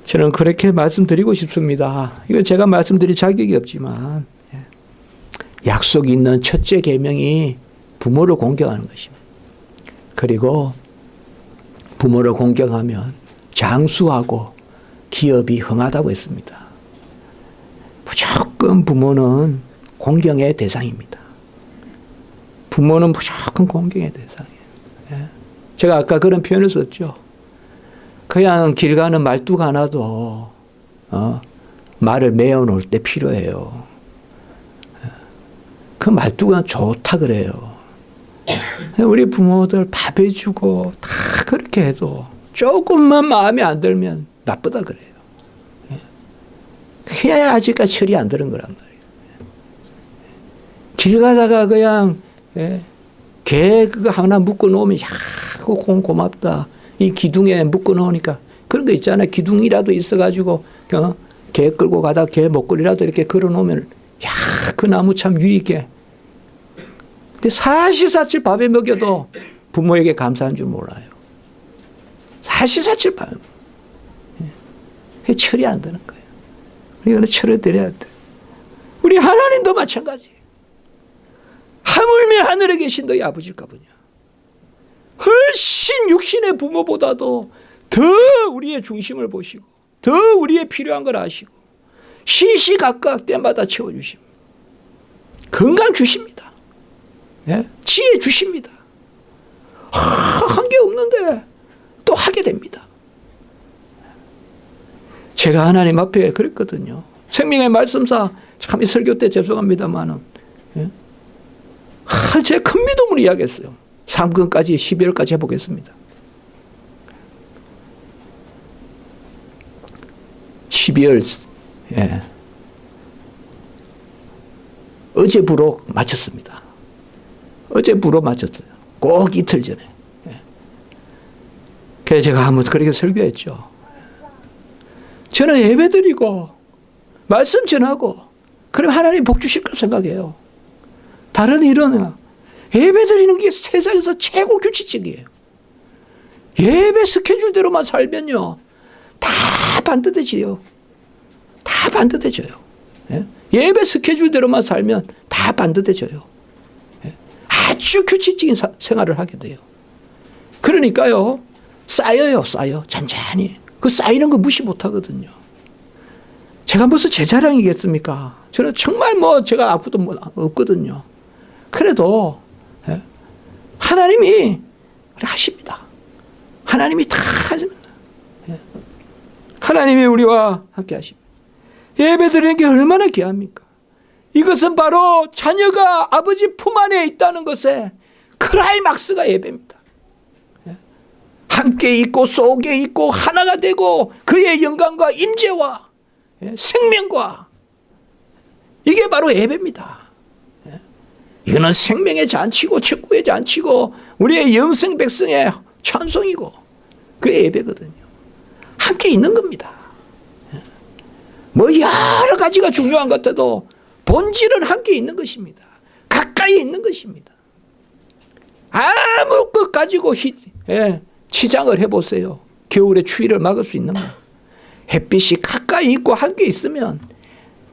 저는 그렇게 말씀드리고 싶습니다. 이건 제가 말씀드릴 자격이 없지만 약속이 있는 첫째 계명이 부모를 공경하는 것입니다. 그리고 부모를 공경하면 장수하고 기업이 흥하다고 했습니다. 무조건 부모는 공경의 대상입니다. 부모는 무조건 공경의 대상이에요. 제가 아까 그런 표현을 썼죠. 그냥 길 가는 말뚝 하나도 말을 메어 놓을 때 필요해요. 그 말뚝은 좋다 그래요. 우리 부모들 밥 해주고 다 그렇게 해도 조금만 마음에 안 들면 나쁘다 그래요. 그냥 아직까지 철이 안 드는 거란 말이에요. 길 가다가 그냥 개 그거 하나 묶어 놓으면 야 그거 고맙다. 이 기둥에 묶어 놓으니까 그런 거 있잖아요. 기둥이라도 있어가지고 개 끌고 가다 개 목걸이라도 이렇게 걸어 놓으면 야 그 나무 참 유익해. 근데 사시사철 밥에 먹여도 부모에게 감사한 줄 몰라요. 사시사철 밥에 먹여도 철이 안 드는 거예요. 우리가 철을 드려야 돼. 우리 하나님도 마찬가지. 하물며 하늘에 계신 너희 아버지일까 보냐. 훨씬 육신의 부모보다도 더 우리의 중심을 보시고 더 우리의 필요한 걸 아시고 시시각각 때마다 채워주십니다. 건강 주십니다. 지혜 주십니다. 한 게 없는데 또 하게 됩니다. 제가 하나님 앞에 그랬거든요. 생명의 말씀사 참 이 설교 때 죄송합니다만은 제 큰 믿음으로 이야기했어요. 3근까지 12월까지 해보겠습니다. 12월 어제부로 마쳤습니다. 어제부로 마쳤어요. 꼭 이틀 전에. 그래서 제가 한번 그렇게 설교했죠. 저는 예배드리고 말씀 전하고 그럼 하나님 복 주실 걸 생각해요. 다른 일은 예배드리는 게 세상에서 최고 규칙적이에요. 예배 스케줄대로만 살면요. 다 반듯해져요. 다 반듯해져요. 예배 스케줄대로만 살면 다 반듯해져요. 아주 규칙적인 생활을 하게 돼요. 그러니까요. 쌓여요. 잔잔히. 그 쌓이는 거 무시 못 하거든요. 제가 무슨 제 자랑이겠습니까? 저는 정말 제가 아무것도 없거든요. 그래도 하나님이 하십니다. 하나님이 다 하십니다. 하나님이 우리와 함께 하십니다. 예배 드리는 게 얼마나 귀합니까? 이것은 바로 자녀가 아버지 품 안에 있다는 것의 클라이막스가 예배입니다. 함께 있고 속에 있고 하나가 되고 그의 영광과 임재와 생명과 이게 바로 예배입니다. 이거는 생명의 잔치고 천국의 잔치고 우리의 영생 백성의 찬송이고 그게 예배거든요. 함께 있는 겁니다. 여러 가지가 중요한 것 같아도 본질은 함께 있는 것입니다. 가까이 있는 것입니다. 아무 것 가지고 치장을 해보세요. 겨울의 추위를 막을 수 있는 거예요. 햇빛이 가까이 있고 함께 있으면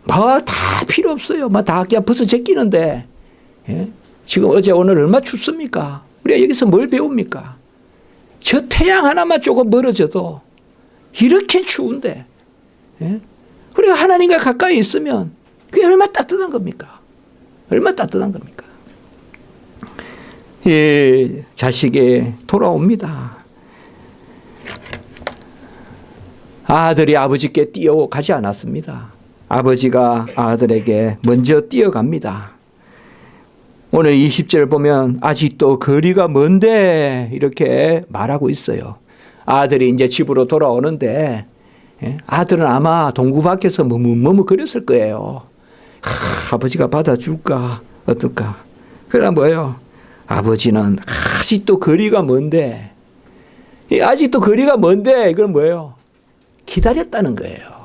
뭐 다 필요 없어요. 뭐 다 그냥 벌써 제끼는데, 예? 지금 어제 오늘 얼마나 춥습니까? 우리가 여기서 뭘 배웁니까? 저 태양 하나만 조금 멀어져도 이렇게 추운데, 예? 우리가 하나님과 가까이 있으면 그게 얼마나 따뜻한 겁니까? 얼마나 따뜻한 겁니까? 예, 자식이 돌아옵니다. 아들이 아버지께 뛰어가지 않았습니다. 아버지가 아들에게 먼저 뛰어갑니다. 오늘 20절 보면 아직도 거리가 먼데 이렇게 말하고 있어요. 아들이 이제 집으로 돌아오는데 아들은 아마 동구 밖에서 머뭇거렸을 거예요. 아버지가 받아줄까 어떨까. 그러나 뭐예요? 아버지는 아직도 거리가 먼데, 아직도 거리가 먼데 이건 뭐예요? 기다렸다는 거예요.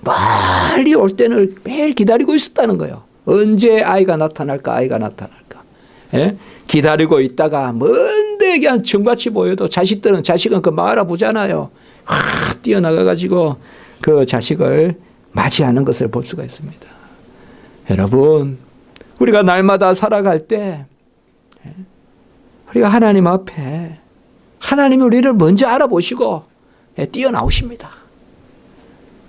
멀리 올 때는 매일 기다리고 있었다는 거예요. 언제 아이가 나타날까, 아이가 나타날까. 예? 기다리고 있다가 먼데 그냥 정같이 보여도 자식은 금방 알아보잖아요. 뛰어나가가지고 그 자식을 맞이하는 것을 볼 수가 있습니다. 여러분, 우리가 날마다 살아갈 때 우리가 하나님 앞에 하나님이 우리를 먼저 알아보시고 뛰어나오십니다.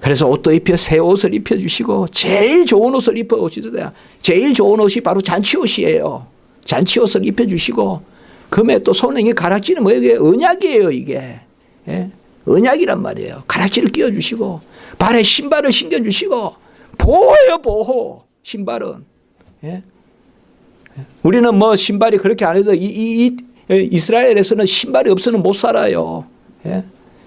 그래서 옷도 입혀 새 옷을 입혀주시고 제일 좋은 옷을 입혀오시더라. 제일 좋은 옷이 바로 잔치옷이에요. 잔치옷을 입혀주시고 금에 또 손에 가락지는 뭐예요? 이게 언약이에요. 이게. 예? 언약이란 말이에요. 가락지를 끼워주시고 발에 신발을 신겨주시고 보호예요. 보호. 신발은. 예? 우리는 뭐 신발이 그렇게 안 해도 이스라엘에서는 신발이 없으면 못 살아요. 예?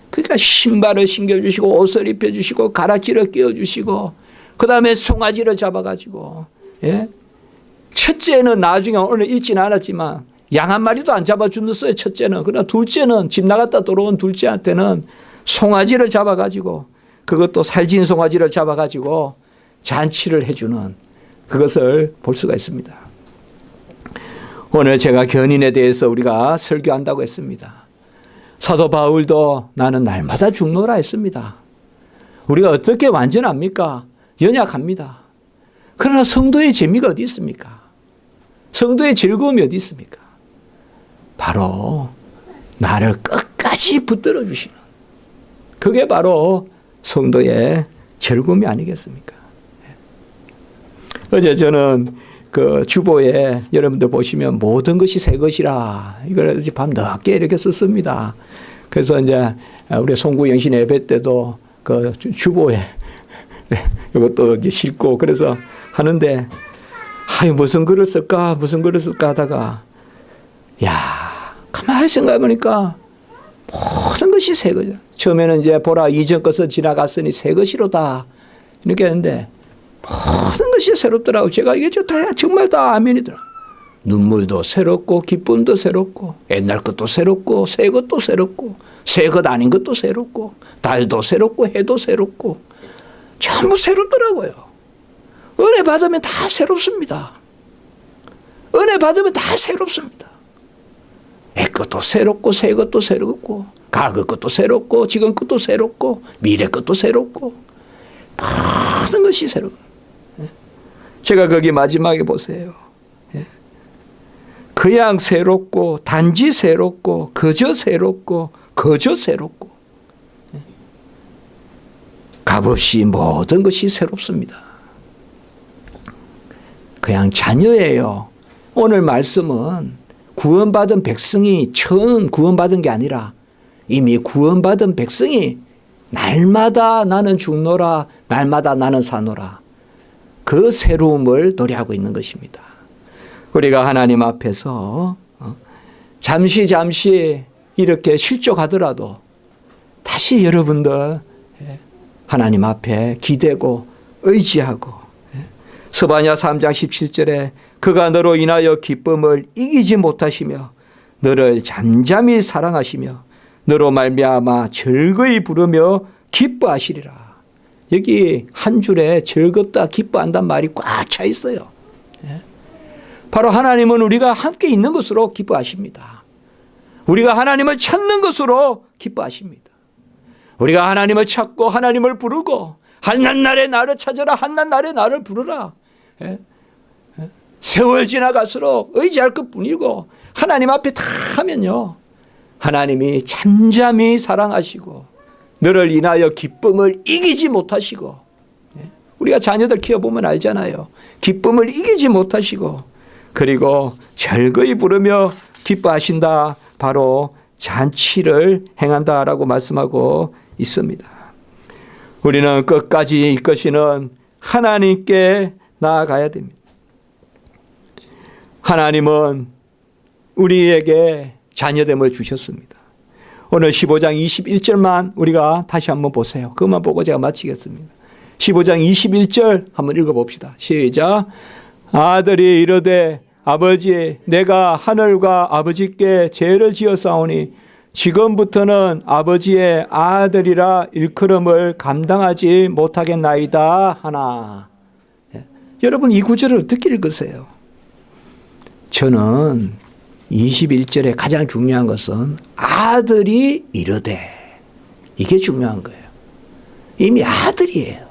그러니까 신발을 신겨주시고 옷을 입혀주시고 가락지를 끼워주시고 그 다음에 송아지를 잡아가지고, 예? 첫째는 나중에 오늘 읽지는 않았지만 양 한 마리도 안 잡아주었어요. 첫째는. 그러나 둘째는 집 나갔다 돌아온 둘째한테는 송아지를 잡아가지고 그것도 살진 송아지를 잡아가지고 잔치를 해주는 그것을 볼 수가 있습니다. 오늘 제가 견인에 대해서 우리가 설교한다고 했습니다. 사도 바울도 나는 날마다 죽노라 했습니다. 우리가 어떻게 완전합니까? 연약합니다. 그러나 성도의 재미가 어디 있습니까? 성도의 즐거움이 어디 있습니까? 바로 나를 끝까지 붙들어 주시는 그게 바로 성도의 즐거움이 아니겠습니까? 어제 저는 그 주보에 여러분들 보시면 모든 것이 새 것이라 이걸 밤 늦게 이렇게 썼습니다. 그래서 이제 우리 송구영신 예배 때도 그 주보에 이것도 이제 싣고 그래서 하는데 무슨 글을 쓸까 하다가 가만히 생각해보니까 모든 것이 새 거죠. 처음에는 이제 보라 이전 것은 지나갔으니 새 것이로다 이렇게 했는데 모든 것이 새롭더라고. 제가 이게 정말 다 아멘이더라. 눈물도 새롭고 기쁨도 새롭고 옛날 것도 새롭고 새 것도 새롭고 새 것 아닌 것도 새롭고 달도 새롭고 해도 새롭고 전부 새롭더라고요. 은혜 받으면 다 새롭습니다. 은혜 받으면 다 새롭습니다. 옛 것도 새롭고 새 것도 새롭고 과거 것도 새롭고 지금 것도 새롭고 미래 것도 새롭고 모든 것이 새로워. 제가 거기 마지막에 보세요. 그냥 새롭고 단지 새롭고 그저 새롭고 거저 새롭고 값없이 모든 것이 새롭습니다. 그냥 자녀예요. 오늘 말씀은 구원받은 백성이 처음 구원받은 게 아니라 이미 구원받은 백성이 날마다 나는 죽노라 날마다 나는 사노라 그 새로움을 노래하고 있는 것입니다. 우리가 하나님 앞에서 잠시 이렇게 실족하더라도 다시 여러분들 하나님 앞에 기대고 의지하고 스바냐 3장 17절에 그가 너로 인하여 기쁨을 이기지 못하시며 너를 잠잠히 사랑하시며 너로 말미암아 즐거이 부르며 기뻐하시리라. 여기 한 줄에 즐겁다 기뻐한단 말이 꽉 차 있어요. 바로 하나님은 우리가 함께 있는 것으로 기뻐하십니다. 우리가 하나님을 찾는 것으로 기뻐하십니다. 우리가 하나님을 찾고 하나님을 부르고 한낱날에 나를 찾아라, 한낱날에 나를 부르라. 세월 지나갈수록 의지할 것뿐이고 하나님 앞에 다 하면요, 하나님이 잠잠히 사랑하시고 너를 인하여 기쁨을 이기지 못하시고, 우리가 자녀들 키워보면 알잖아요. 기쁨을 이기지 못하시고 그리고 절거히 부르며 기뻐하신다. 바로 잔치를 행한다라고 말씀하고 있습니다. 우리는 끝까지 이끄시는 하나님께 나아가야 됩니다. 하나님은 우리에게 자녀됨을 주셨습니다. 오늘 15장 21절만 우리가 다시 한번 보세요. 그것만 보고 제가 마치겠습니다. 15장 21절 한번 읽어봅시다. 시작. 아들이 이르되 아버지, 내가 하늘과 아버지께 죄를 지었사오니 지금부터는 아버지의 아들이라 일컬음을 감당하지 못하겠나이다 하나. 여러분, 이 구절을 어떻게 읽으세요? 저는 21절에 가장 중요한 것은 아들이 이르되, 이게 중요한 거예요. 이미 아들이에요.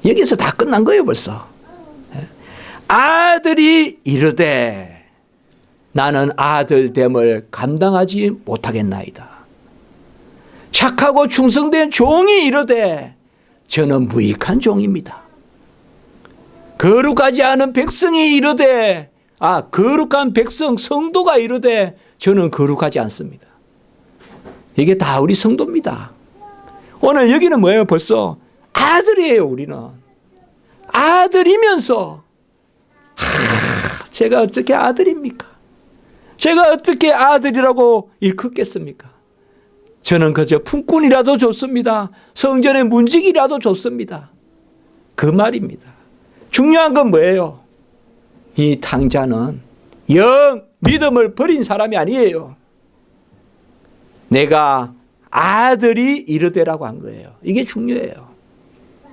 여기서 다 끝난 거예요, 벌써. 아들이 이르되 나는 아들됨을 감당하지 못하겠나이다. 착하고 충성된 종이 이르되 저는 무익한 종입니다. 거룩하지 않은 백성이 이르되, 거룩한 백성, 성도가 이르되 저는 거룩하지 않습니다. 이게 다 우리 성도입니다. 오늘 여기는 뭐예요? 벌써 아들이에요. 우리는 아들이면서 제가 어떻게 아들입니까? 제가 어떻게 아들이라고 일컫겠습니까? 저는 그저 품꾼이라도 좋습니다. 성전의 문지기라도 좋습니다. 그 말입니다. 중요한 건 뭐예요? 이 탕자는 영 믿음을 버린 사람이 아니에요. 내가 아들이 이르되라고 한 거예요. 이게 중요해요.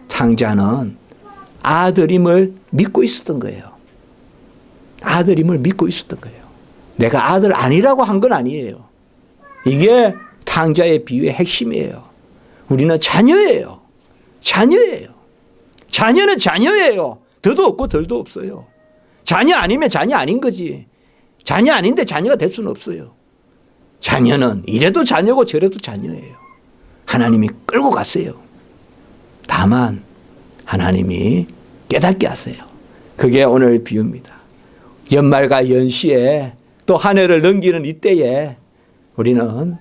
탕자는 아들임을 믿고 있었던 거예요. 아들임을 믿고 있었던 거예요. 내가 아들 아니라고 한 건 아니에요. 이게 탕자의 비유의 핵심이에요. 우리는 자녀예요. 자녀예요. 자녀는 자녀예요. 더도 없고 덜도 없어요. 자녀 아니면 자녀 아닌 거지. 자녀 아닌데 자녀가 될 수는 없어요. 자녀는 이래도 자녀고 저래도 자녀예요. 하나님이 끌고 갔어요. 다만 하나님이 깨닫게 하세요. 그게 오늘 비유입니다. 연말과 연시에 또 한 해를 넘기는 이때에 우리는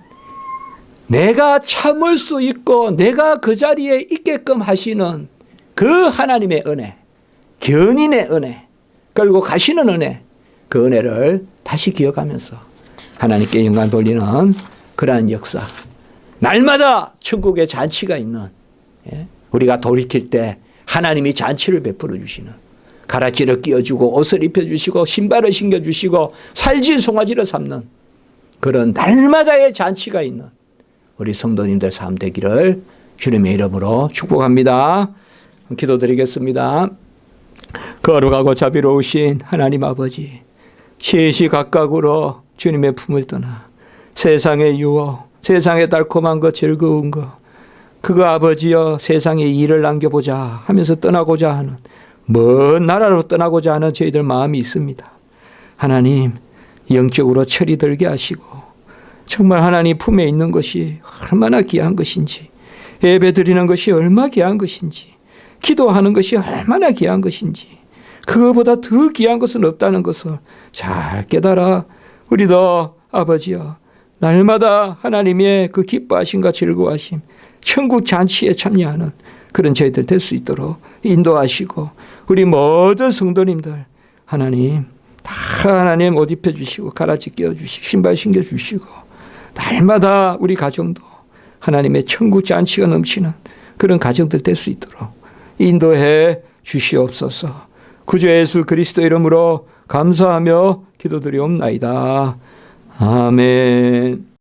내가 참을 수 있고 내가 그 자리에 있게끔 하시는 그 하나님의 은혜, 견인의 은혜, 끌고 가시는 은혜, 그 은혜를 다시 기억하면서 하나님께 영광 돌리는 그러한 역사, 날마다 천국의 잔치가 있는, 우리가 돌이킬 때 하나님이 잔치를 베풀어 주시는, 가라지를 끼워주고 옷을 입혀주시고 신발을 신겨주시고 살진 송아지를 삼는 그런 날마다의 잔치가 있는 우리 성도님들 삶 되기를 주님의 이름으로 축복합니다. 기도드리겠습니다. 거룩하고 자비로우신 하나님 아버지, 시시각각으로 주님의 품을 떠나 세상의 유혹, 세상의 달콤한 것, 즐거운 것, 그거 아버지여 세상에 일을 남겨보자 하면서 떠나고자 하는, 먼 나라로 떠나고자 하는 저희들 마음이 있습니다. 하나님, 영적으로 철이 들게 하시고 정말 하나님 품에 있는 것이 얼마나 귀한 것인지, 예배 드리는 것이 얼마나 귀한 것인지, 기도하는 것이 얼마나 귀한 것인지, 그거보다 더 귀한 것은 없다는 것을 잘 깨달아 우리도 아버지여 날마다 하나님의 그 기뻐하심과 즐거워하심, 천국 잔치에 참여하는 그런 저희들 될 수 있도록 인도하시고, 우리 모든 성도님들 하나님 다 하나님 옷 입혀주시고 가라지 끼워주시고 신발 신겨주시고, 날마다 우리 가정도 하나님의 천국 잔치가 넘치는 그런 가정들 될 수 있도록 인도해 주시옵소서. 구주 예수 그리스도 이름으로 감사하며 기도드리옵나이다. 아멘.